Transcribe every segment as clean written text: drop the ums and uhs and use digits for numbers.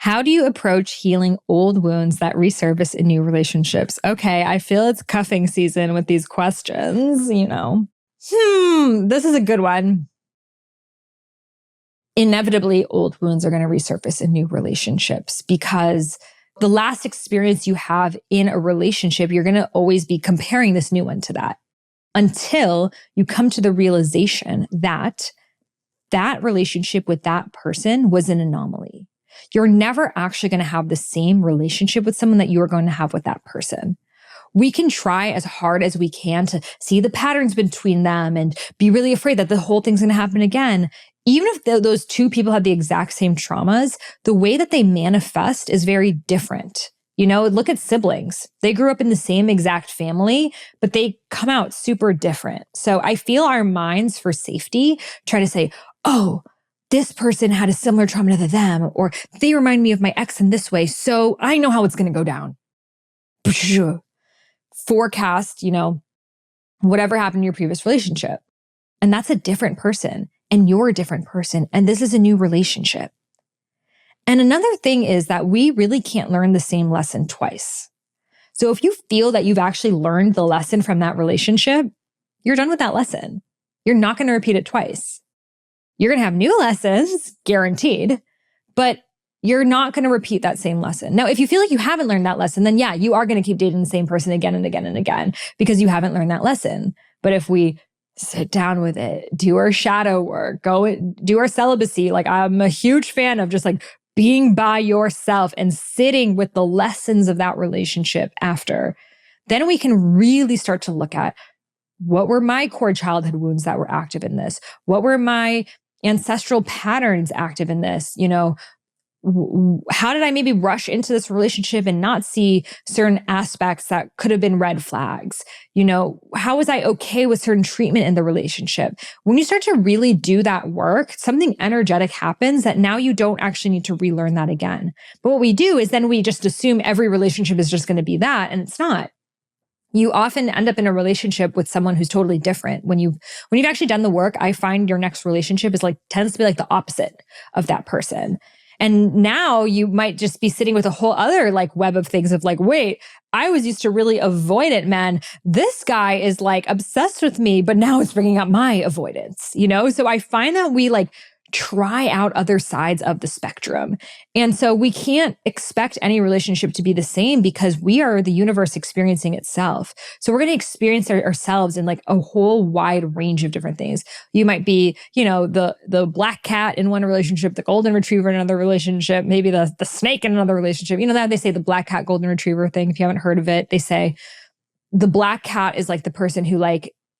How do you approach healing old wounds that resurface in new relationships? Okay, I feel it's cuffing season with these questions, This is a good one. Inevitably, old wounds are going to resurface in new relationships because the last experience you have in a relationship, you're going to always be comparing this new one to that until you come to the realization that that relationship with that person was an anomaly. You're never actually going to have the same relationship with someone that you are going to have with that person. We can try as hard as we can to see the patterns between them and be really afraid that the whole thing's going to happen again. Even if those two people have the exact same traumas, the way that they manifest is very different. Look at siblings. They grew up in the same exact family, but they come out super different. So I feel our minds, for safety, try to say, oh, this person had a similar trauma to them, or they remind me of my ex in this way, so I know how it's going to go down. Forecast, whatever happened in your previous relationship. And that's a different person, and you're a different person, and this is a new relationship. And another thing is that we really can't learn the same lesson twice. So if you feel that you've actually learned the lesson from that relationship, you're done with that lesson. You're not going to repeat it twice. You're going to have new lessons, guaranteed, but you're not going to repeat that same lesson. Now, if you feel like you haven't learned that lesson, then yeah, you are going to keep dating the same person again and again and again because you haven't learned that lesson. But if we sit down with it, do our shadow work, go do our celibacy, like I'm a huge fan of just like being by yourself and sitting with the lessons of that relationship after, then we can really start to look at what were my core childhood wounds that were active in this? What were my ancestral patterns active in this? How did I maybe rush into this relationship and not see certain aspects that could have been red flags? How was I okay with certain treatment in the relationship? When you start to really do that work, something energetic happens that now you don't actually need to relearn that again. But what we do is then we just assume every relationship is just going to be that, and it's not. You often end up in a relationship with someone who's totally different. When you've actually done the work, I find your next relationship tends to be like the opposite of that person. And now you might just be sitting with a whole other web of things of wait, I was used to really avoid it, man. This guy is obsessed with me, but now it's bringing up my avoidance, So I find that we try out other sides of the spectrum. And so we can't expect any relationship to be the same because we are the universe experiencing itself. So we're going to experience ourselves in a whole wide range of different things. You might be, the black cat in one relationship, the golden retriever in another relationship, maybe the snake in another relationship. That they say the black cat, golden retriever thing. If you haven't heard of it, they say the black cat is the person who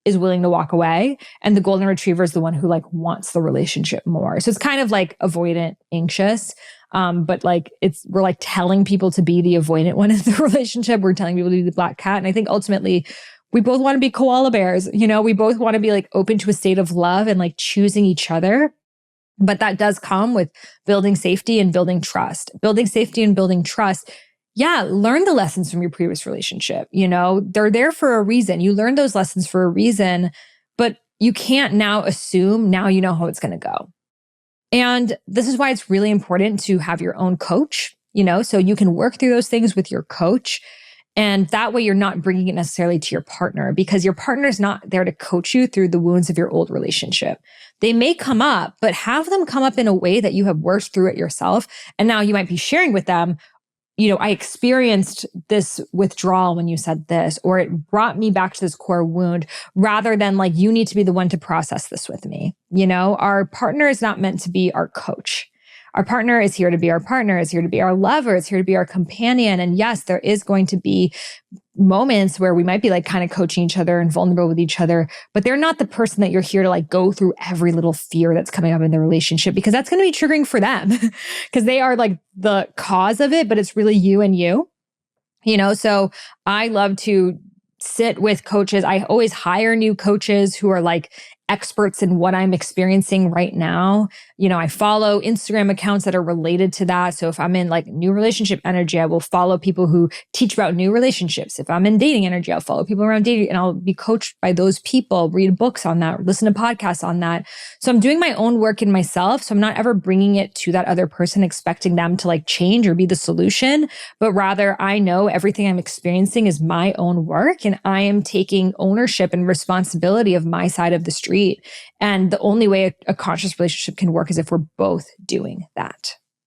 is willing to walk away. And the golden retriever is the one who wants the relationship more. So it's kind of avoidant, anxious. But we're telling people to be the avoidant one in the relationship. We're telling people to be the black cat. And I think ultimately we both want to be koala bears. We both want to be open to a state of love and choosing each other. But that does come with building safety and building trust. Building safety and building trust. Yeah, learn the lessons from your previous relationship. They're there for a reason. You learned those lessons for a reason, but you can't now assume now you know how it's going to go. And this is why it's really important to have your own coach, so you can work through those things with your coach. And that way you're not bringing it necessarily to your partner because your partner is not there to coach you through the wounds of your old relationship. They may come up, but have them come up in a way that you have worked through it yourself. And now you might be sharing with them, I experienced this withdrawal when you said this, or it brought me back to this core wound, rather than you need to be the one to process this with me. Our partner is not meant to be our coach. Our partner is here to be our partner, is here to be our lover, is here to be our companion. And yes, there is going to be moments where we might be kind of coaching each other and vulnerable with each other, but they're not the person that you're here to go through every little fear that's coming up in the relationship, because that's going to be triggering for them because they are the cause of it, but it's really you and you. So I love to sit with coaches. I always hire new coaches who are experts in what I'm experiencing right now. I follow Instagram accounts that are related to that. So if I'm in like new relationship energy, I will follow people who teach about new relationships. If I'm in dating energy, I'll follow people around dating and I'll be coached by those people, read books on that, listen to podcasts on that. So I'm doing my own work in myself. So I'm not ever bringing it to that other person, expecting them to like change or be the solution, but rather I know everything I'm experiencing is my own work and I am taking ownership and responsibility of my side of the street. And the only way a conscious relationship can work is if we're both doing that.